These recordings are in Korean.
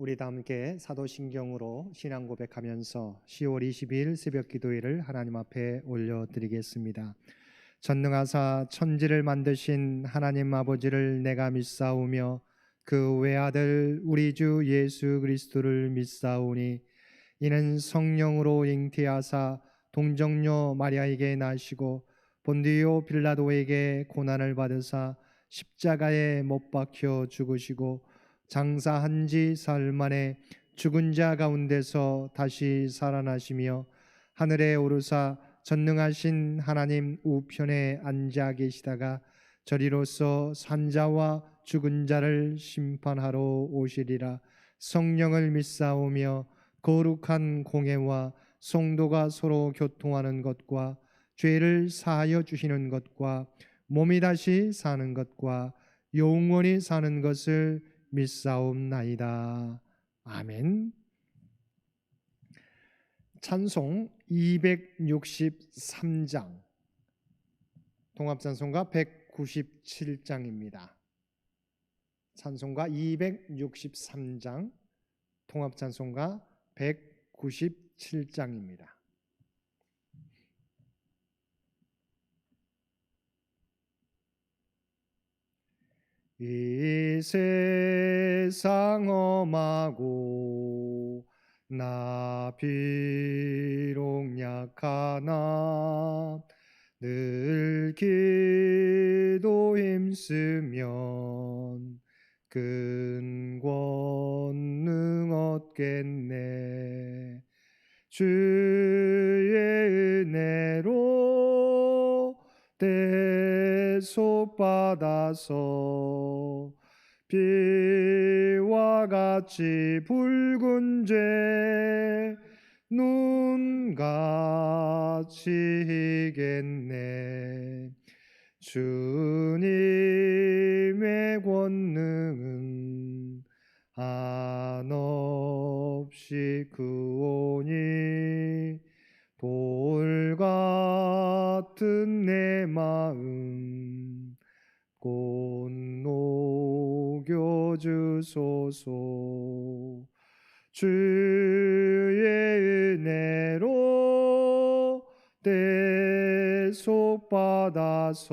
우리 다 함께 사도신경으로 신앙 고백하면서 10월 22일 새벽 기도회를 하나님 앞에 올려드리겠습니다. 전능하사 천지를 만드신 하나님 아버지를 내가 믿사오며 그 외아들 우리 주 예수 그리스도를 믿사오니 이는 성령으로 잉태하사 동정녀 마리아에게 나시고 본디오 빌라도에게 고난을 받으사 십자가에 못 박혀 죽으시고 장사한 지 사흘 만에 죽은 자 가운데서 다시 살아나시며 하늘에 오르사 전능하신 하나님 우편에 앉아 계시다가 저리로서 산자와 죽은 자를 심판하러 오시리라. 성령을 믿사오며 거룩한 공회와 성도가 서로 교통하는 것과 죄를 사하여 주시는 것과 몸이 다시 사는 것과 영원히 사는 것을 믿사옵나이다. 아멘. 찬송 263장, 통합찬송가 197장입니다. 찬송가 263장, 통합찬송가 197장입니다. 이 세상 험하고 나 비록 약하나 늘 기도 힘쓰면 큰 권능 얻겠네. 주의 은혜로 대속받아서 비와 같이 붉은 죄 눈같이 희겠네. 주님의 권능은 한없이 크오니 돌 같은 내 마음 곧 녹여주소서. 주의 은혜로 대속받아서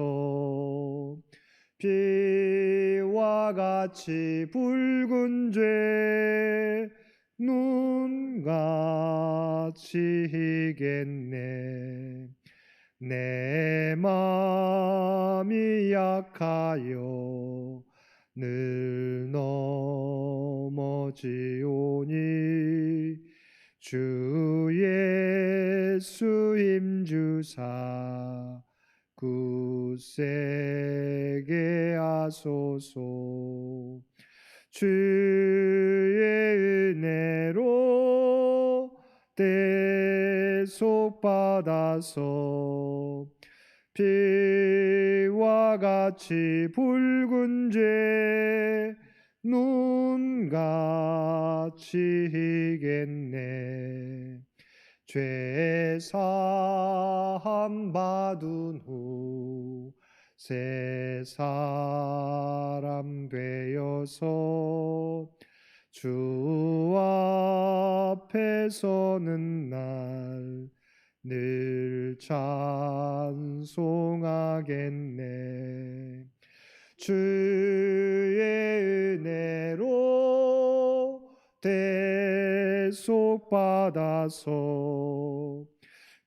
비와 같이 붉은 죄 눈같이 희겠네. 내 마음이 약하여 늘 넘어지오니 주 예수 힘주사 굳세게 하소서. 주의 은혜로 대속받아서 비와 같이 붉은 죄 눈같이 희겠네. 죄 사함 받은 후 새 사람 되어서 주 앞에 서는 날 늘 찬송하겠네. 주의 은혜로 대속받아서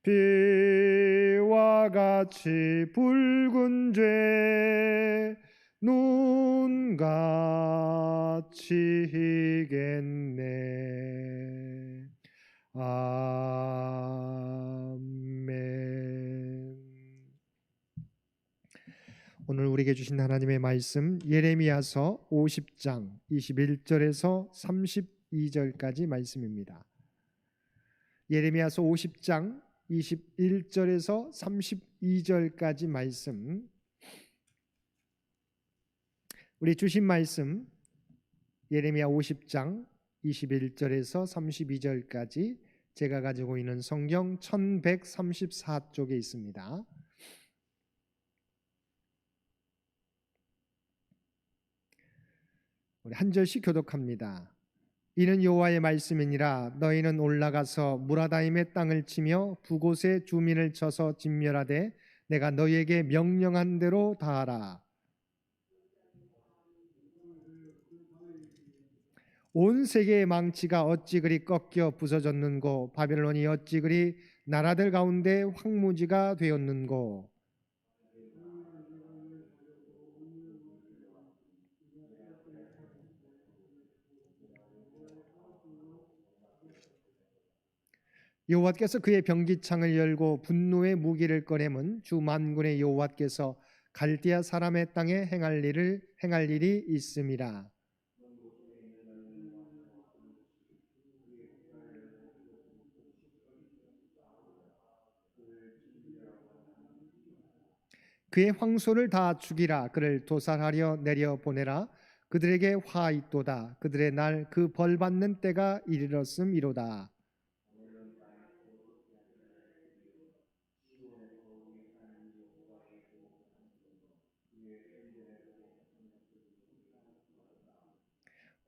비와 같이 붉은 죄 눈같이 희겠네. 아멘. 오늘 우리에게 주신 하나님의 말씀, 예레미야서 50장 21절에서 32절까지 말씀입니다. 예레미야서 50장 21절에서 32절까지 말씀, 우리 주신 말씀 예레미야 50장 21절에서 32절까지 제가 가지고 있는 성경 1134쪽에 있습니다. 우리 한 절씩 교독합니다. 이는 여호와의 말씀이니라. 너희는 올라가서 무라다임의 땅을 치며 북곳의 주민을 쳐서 진멸하되 내가 너희에게 명령한 대로 다하라. 온 세계의 망치가 어찌 그리 꺾여 부서졌는고, 바벨론이 어찌 그리 나라들 가운데 황무지가 되었는고. 여호와께서 그의 병기창을 열고 분노의 무기를 꺼내면 주 만군의 여호와께서 갈대아 사람의 땅에 행할 일이 있음이라. 그의 황소를 다 죽이라. 그를 도살하려 내려 보내라. 그들에게 화 있도다. 그들의 날 그 벌 받는 때가 이르렀음이로다.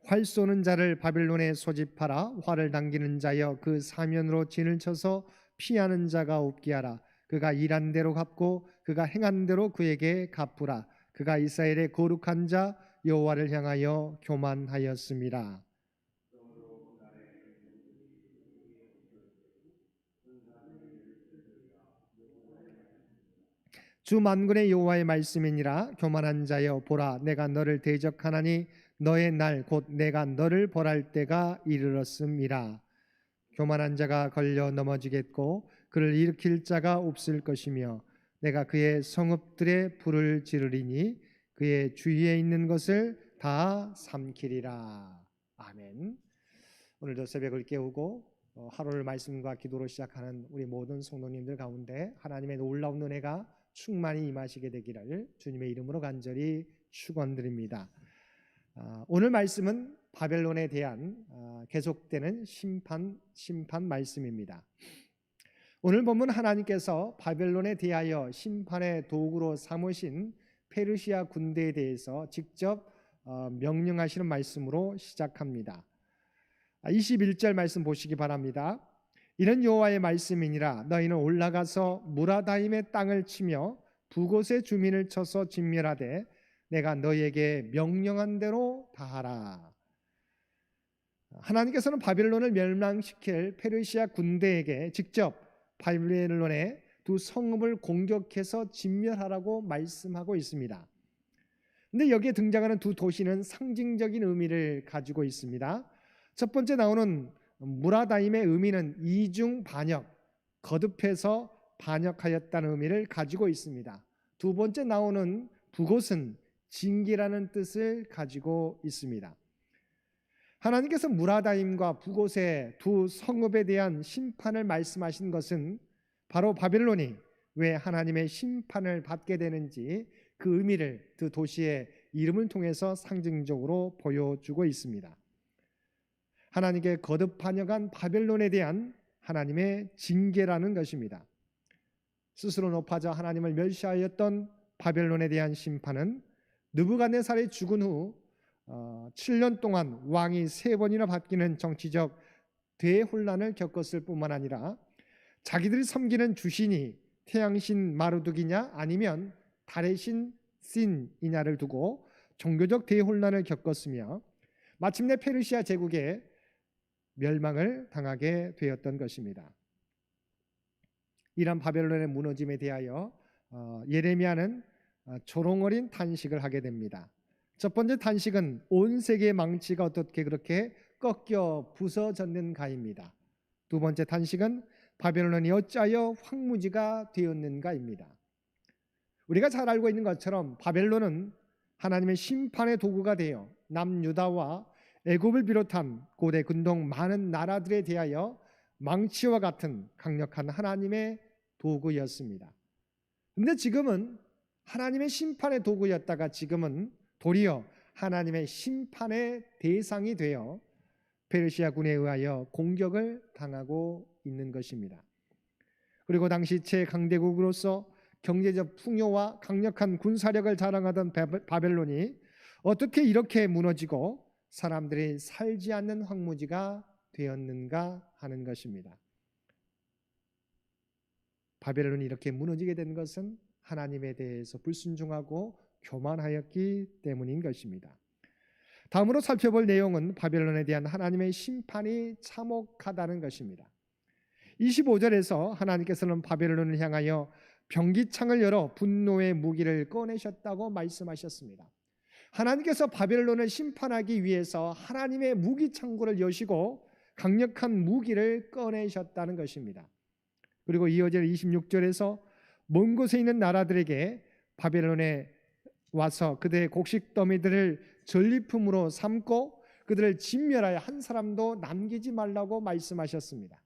활 쏘는 자를 바벨론에 소집하라. 활을 당기는 자여 그 사면으로 진을 쳐서 피하는 자가 없게 하라. 그가 일한 대로 갚고 그가 행한 대로 그에게 갚으라. 그가 이스라엘의 거룩한 자 여호와를 향하여 교만하였습니다. 주 만군의 여호와의 말씀이니라. 교만한 자여 보라, 내가 너를 대적하나니 너의 날 곧 내가 너를 벌할 때가 이르렀음이라. 교만한 자가 걸려 넘어지겠고 그를 일으킬 자가 없을 것이며 내가 그의 성읍들에 불을 지르리니 그의 주위에 있는 것을 다 삼키리라. 아멘. 오늘도 새벽을 깨우고 하루를 말씀과 기도로 시작하는 우리 모든 성도님들 가운데 하나님의 놀라운 은혜가 충만히 임하시게 되기를 주님의 이름으로 간절히 축원드립니다. 오늘 말씀은 바벨론에 대한 계속되는 심판 말씀입니다. 오늘 본문 하나님께서 바벨론에 대하여 심판의 도구로 삼으신 페르시아 군대에 대해서 직접 명령하시는 말씀으로 시작합니다. 21절 말씀 보시기 바랍니다. 이는 여호와의 말씀이니라. 너희는 올라가서 무라다임의 땅을 치며 북곳의 주민을 쳐서 진멸하되 내가 너희에게 명령한 대로 다하라. 하나님께서는 바벨론을 멸망시킬 페르시아 군대에게 직접 바벨론의 두 성읍을 공격해서 진멸하라고 말씀하고 있습니다. 그런데 여기에 등장하는 두 도시는 상징적인 의미를 가지고 있습니다. 첫 번째 나오는 무라다임의 의미는 이중 반역, 거듭해서 반역하였다는 의미를 가지고 있습니다. 두 번째 나오는 북곳은 징계라는 뜻을 가지고 있습니다. 하나님께서 무라다임과 북곳의 두 성읍에 대한 심판을 말씀하신 것은 바로 바벨론이 왜 하나님의 심판을 받게 되는지 그 의미를 두 도시의 이름을 통해서 상징적으로 보여주고 있습니다. 하나님께 거듭 반역한 바벨론에 대한 하나님의 징계라는 것입니다. 스스로 높아져 하나님을 멸시하였던 바벨론에 대한 심판은 느부갓네살이 죽은 후 7년 동안 왕이 3번이나 바뀌는 정치적 대혼란을 겪었을 뿐만 아니라 자기들이 섬기는 주신이 태양신 마르둑이냐 아니면 달의 신 신이냐를 두고 종교적 대혼란을 겪었으며 마침내 페르시아 제국에 멸망을 당하게 되었던 것입니다. 이런 바벨론의 무너짐에 대하여 예레미야는 조롱어린 탄식을 하게 됩니다. 첫 번째 탄식은 온 세계의 망치가 어떻게 그렇게 꺾여 부서졌는가입니다. 두 번째 탄식은 바벨론이 어찌하여 황무지가 되었는가입니다. 우리가 잘 알고 있는 것처럼 바벨론은 하나님의 심판의 도구가 되어 남유다와 애굽을 비롯한 고대 근동 많은 나라들에 대하여 망치와 같은 강력한 하나님의 도구였습니다. 그런데 지금은 하나님의 심판의 도구였다가 지금은 도리어 하나님의 심판의 대상이 되어 페르시아군에 의하여 공격을 당하고 있는 것입니다. 그리고 당시 최강대국으로서 경제적 풍요와 강력한 군사력을 자랑하던 바벨론이 어떻게 이렇게 무너지고 사람들이 살지 않는 황무지가 되었는가 하는 것입니다. 바벨론이 이렇게 무너지게 된 것은 하나님에 대해서 불순종하고 교만하였기 때문인 것입니다. 다음으로 살펴볼 내용은 바벨론에 대한 하나님의 심판이 참혹하다는 것입니다. 25절에서 하나님께서는 바벨론을 향하여 병기창을 열어 분노의 무기를 꺼내셨다고 말씀하셨습니다. 하나님께서 바벨론을 심판하기 위해서 하나님의 무기 창고를 여시고 강력한 무기를 꺼내셨다는 것입니다. 그리고 이어져 26절에서 먼 곳에 있는 나라들에게 바벨론에 와서 그들의 곡식 더미들을 전리품으로 삼고 그들을 진멸하여 한 사람도 남기지 말라고 말씀하셨습니다.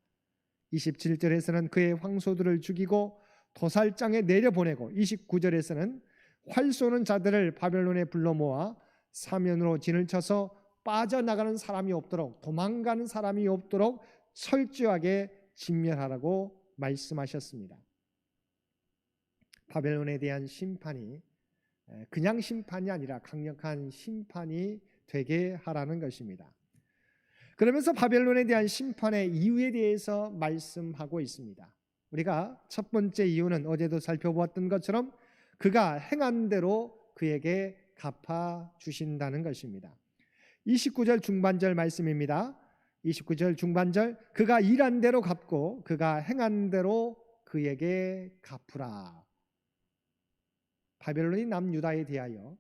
27절에서는 그의 황소들을 죽이고 도살장에 내려보내고 29절에서는 활 쏘는 자들을 바벨론에 불러 모아 사면으로 진을 쳐서 빠져나가는 사람이 없도록 도망가는 사람이 없도록 철저하게 진멸하라고 말씀하셨습니다. 바벨론에 대한 심판이 그냥 심판이 아니라 강력한 심판이 되게 하라는 것입니다. 그러면서 바벨론에 대한 심판의 이유에 대해서 말씀하고 있습니다. 우리가 첫 번째 이유는 어제도 살펴보았던 것처럼 그가 행한 대로 그에게 갚아 주신다는 것입니다. 29절 중반절 말씀입니다. 29절 중반절 그가 일한 대로 갚고 그가 행한 대로 그에게 갚으라. 바벨론이 남유다에 대하여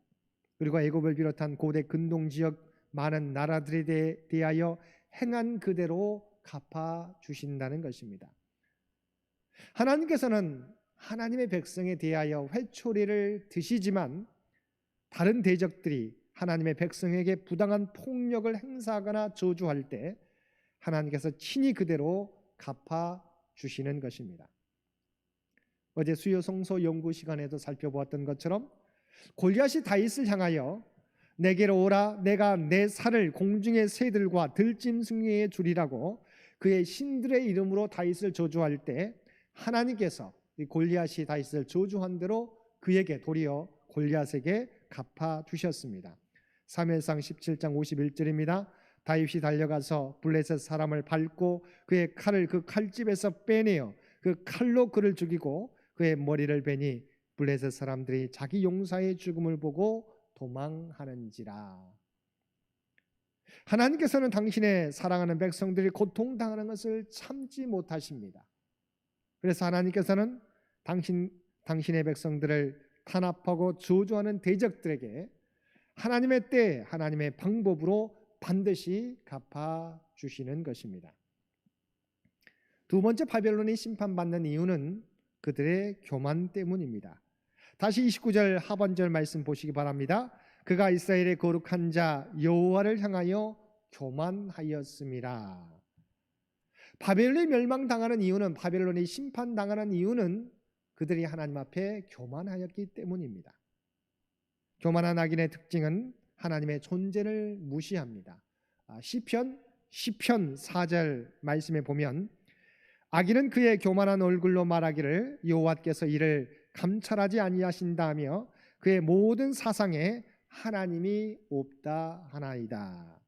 그리고 애굽을 비롯한 고대 근동 지역 많은 나라들에 대하여 행한 그대로 갚아 주신다는 것입니다. 하나님께서는 하나님의 백성에 대하여 회초리를 드시지만 다른 대적들이 하나님의 백성에게 부당한 폭력을 행사하거나 저주할 때 하나님께서 친히 그대로 갚아 주시는 것입니다. 어제 수요 성소 연구 시간에도 살펴보았던 것처럼 골리앗이 다윗을 향하여 내게로 오라 내가 내 살을 공중의 새들과 들짐승에 주리라고 그의 신들의 이름으로 다윗을 저주할 때 하나님께서 이 골리앗이 다윗을 저주한 대로 그에게 도리어 골리앗에게 갚아 주셨습니다. 사무엘상 17장 51절입니다. 다윗이 달려가서 블레셋 사람을 밟고 그의 칼을 그 칼집에서 빼내어 그 칼로 그를 죽이고 그의 머리를 베니 블레셋 사람들이 자기 용사의 죽음을 보고 도망하는지라. 하나님께서는 당신의 사랑하는 백성들이 고통당하는 것을 참지 못하십니다. 그래서 하나님께서는 당신의 백성들을 탄압하고 저주하는 대적들에게 하나님의 때 하나님의 방법으로 반드시 갚아 주시는 것입니다. 두 번째 바벨론이 심판받는 이유는 그들의 교만 때문입니다. 다시 29절 하반절 말씀 보시기 바랍니다. 그가 이스라엘의 거룩한 자 여호와를 향하여 교만하였음이라. 바벨론이 멸망당하는 이유는 바벨론이 심판당하는 이유는 그들이 하나님 앞에 교만하였기 때문입니다. 교만한 악인의 특징은 하나님의 존재를 무시합니다. 시편 4절 말씀에 보면 악인은 그의 교만한 얼굴로 말하기를 여호와께서 이를 감찰하지 아니하신다며 그의 모든 사상에 하나님이 없다 하나이다.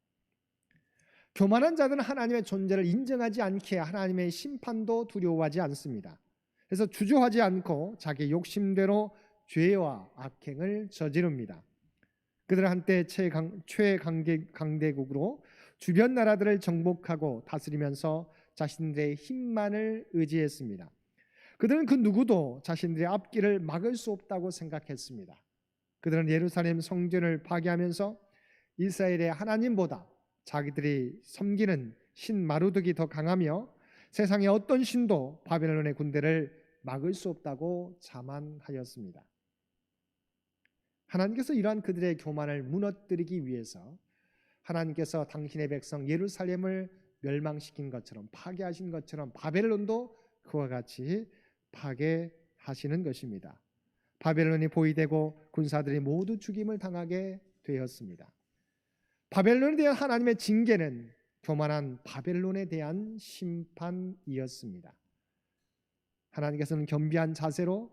교만한 자들은 하나님의 존재를 인정하지 않기에 하나님의 심판도 두려워하지 않습니다. 그래서 주저하지 않고 자기 욕심대로 죄와 악행을 저지릅니다. 그들은 한때 최강대국으로 주변 나라들을 정복하고 다스리면서 자신들의 힘만을 의지했습니다. 그들은 그 누구도 자신들의 앞길을 막을 수 없다고 생각했습니다. 그들은 예루살렘 성전을 파괴하면서 이스라엘의 하나님보다 자기들이 섬기는 신 마루드기 더 강하며 세상의 어떤 신도 바벨론의 군대를 막을 수 없다고 자만하였습니다. 하나님께서 이러한 그들의 교만을 무너뜨리기 위해서 하나님께서 당신의 백성 예루살렘을 멸망시킨 것처럼 파괴하신 것처럼 바벨론도 그와 같이 파괴하시는 것입니다. 바벨론이 포위되고 군사들이 모두 죽임을 당하게 되었습니다. 바벨론에 대한 하나님의 징계는 교만한 바벨론에 대한 심판이었습니다. 하나님께서는 겸비한 자세로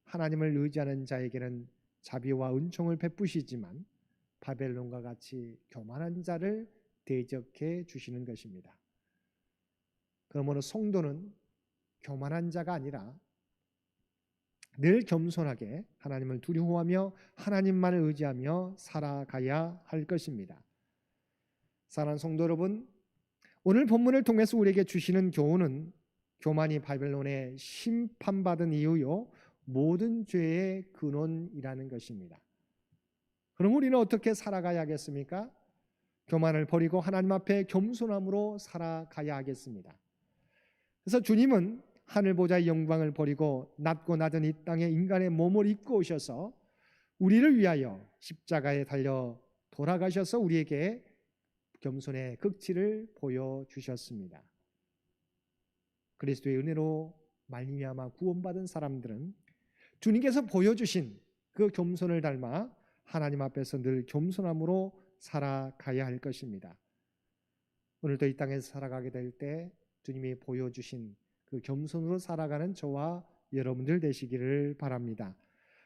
하나님을 의지하는 자에게는 자비와 은총을 베푸시지만 바벨론과 같이 교만한 자를 대적해 주시는 것입니다. 그러므로 성도는 교만한 자가 아니라 늘 겸손하게 하나님을 두려워하며 하나님만을 의지하며 살아가야 할 것입니다. 사랑하는 성도 여러분, 오늘 본문을 통해서 우리에게 주시는 교훈은 교만이 바벨론에 심판받은 이유요 모든 죄의 근원이라는 것입니다. 그럼 우리는 어떻게 살아가야 하겠습니까? 교만을 버리고 하나님 앞에 겸손함으로 살아가야 하겠습니다. 그래서 주님은 하늘 보좌의 영광을 버리고 낮고 낮은 이 땅에 인간의 몸을 입고 오셔서 우리를 위하여 십자가에 달려 돌아가셔서 우리에게 겸손의 극치를 보여주셨습니다. 그리스도의 은혜로 말미암아 구원받은 사람들은 주님께서 보여주신 그 겸손을 닮아 하나님 앞에서 늘 겸손함으로 살아가야 할 것입니다. 오늘도 이 땅에서 살아가게 될 때 주님이 보여주신 그 겸손으로 살아가는 저와 여러분들 되시기를 바랍니다.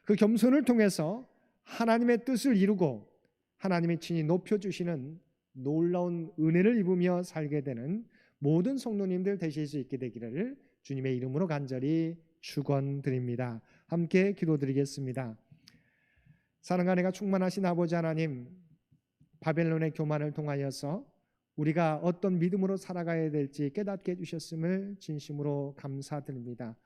그 겸손을 통해서 하나님의 뜻을 이루고 하나님이 친히 높여주시는 놀라운 은혜를 입으며 살게 되는 모든 성도님들 되실 수 있게 되기를 주님의 이름으로 간절히 축원드립니다. 함께 기도드리겠습니다. 사랑과 은혜가 충만하신 아버지 하나님, 바벨론의 교만을 통하여서 우리가 어떤 믿음으로 살아가야 될지 깨닫게 해주셨음을 진심으로 감사드립니다.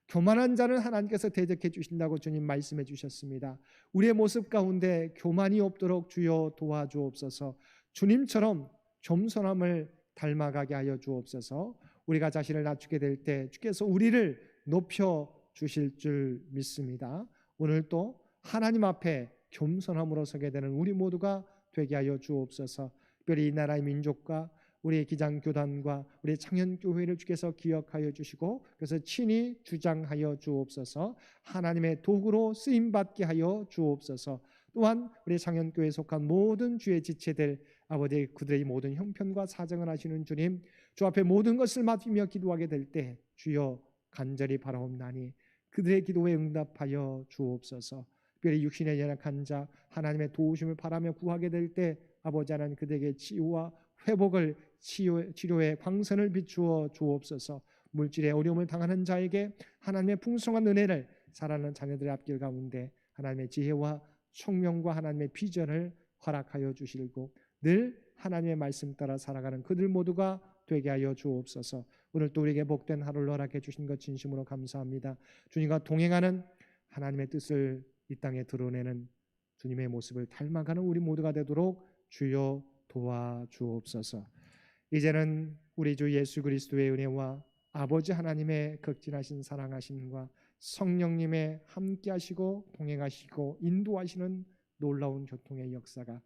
교만한 자는 하나님께서 대적해 주신다고 주님 말씀해 주셨습니다. 우리의 모습 가운데 교만이 없도록 주여 도와주옵소서. 주님처럼 겸손함을 닮아가게 하여 주옵소서. 우리가 자신을 낮추게 될 때 주께서 우리를 높여 주실 줄 믿습니다. 오늘도 하나님 앞에 겸손함으로 서게 되는 우리 모두가 되게 하여 주옵소서. 특별히 이 나라의 민족과 우리의 기장교단과 우리의 창현교회를 주께서 기억하여 주시고 그래서 친히 주장하여 주옵소서. 하나님의 도구로 쓰임받게 하여 주옵소서. 또한 우리 창현교회에 속한 모든 주의 지체들 아버지 그들의 모든 형편과 사정을 하시는 주님, 주 앞에 모든 것을 맡기며 기도하게 될 때 주여 간절히 바라옵나니 그들의 기도에 응답하여 주옵소서. 특별히 육신에 연약한 자 하나님의 도우심을 바라며 구하게 될 때 아버지 하나님 그들에게 치유와 회복을 치료의 광선을 비추어 주옵소서. 물질의 어려움을 당하는 자에게 하나님의 풍성한 은혜를 살아가는 자녀들의 앞길 가운데 하나님의 지혜와 총명과 하나님의 비전을 허락하여 주시고 늘 하나님의 말씀 따라 살아가는 그들 모두가 되게 하여 주옵소서. 오늘 또 우리에게 복된 하루를 허락해 주신 것 진심으로 감사합니다. 주님과 동행하는 하나님의 뜻을 이 땅에 드러내는 주님의 모습을 닮아가는 우리 모두가 되도록 주여 도와주옵소서. 이제는 우리 주 예수 그리스도의 은혜와 아버지 하나님의 극진하신 사랑하심과 성령님의 함께하시고 동행하시고 인도하시는 놀라운 교통의 역사가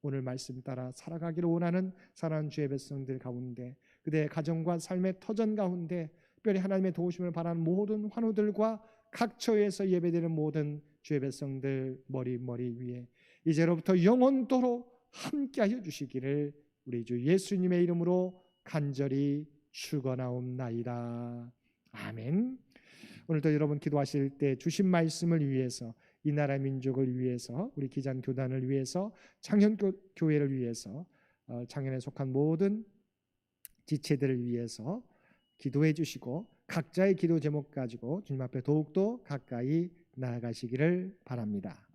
오늘 말씀 따라 살아가기를 원하는 사랑하는 주의 백성들 가운데 그들의 가정과 삶의 터전 가운데 특별히 하나님의 도우심을 바라는 모든 환우들과 각 처에서 예배드리는 모든 주의 백성들 머리 위에 이제로부터 영원토록 함께하여 주시기를 우리 주 예수님의 이름으로 간절히 축원하옵나이다. 아멘. 오늘도 여러분 기도하실 때 주신 말씀을 위해서 이 나라 민족을 위해서 우리 기장교단을 위해서 창현교회를 위해서 창현에 속한 모든 지체들을 위해서 기도해 주시고 각자의 기도 제목 가지고 주님 앞에 더욱더 가까이 나아가시기를 바랍니다.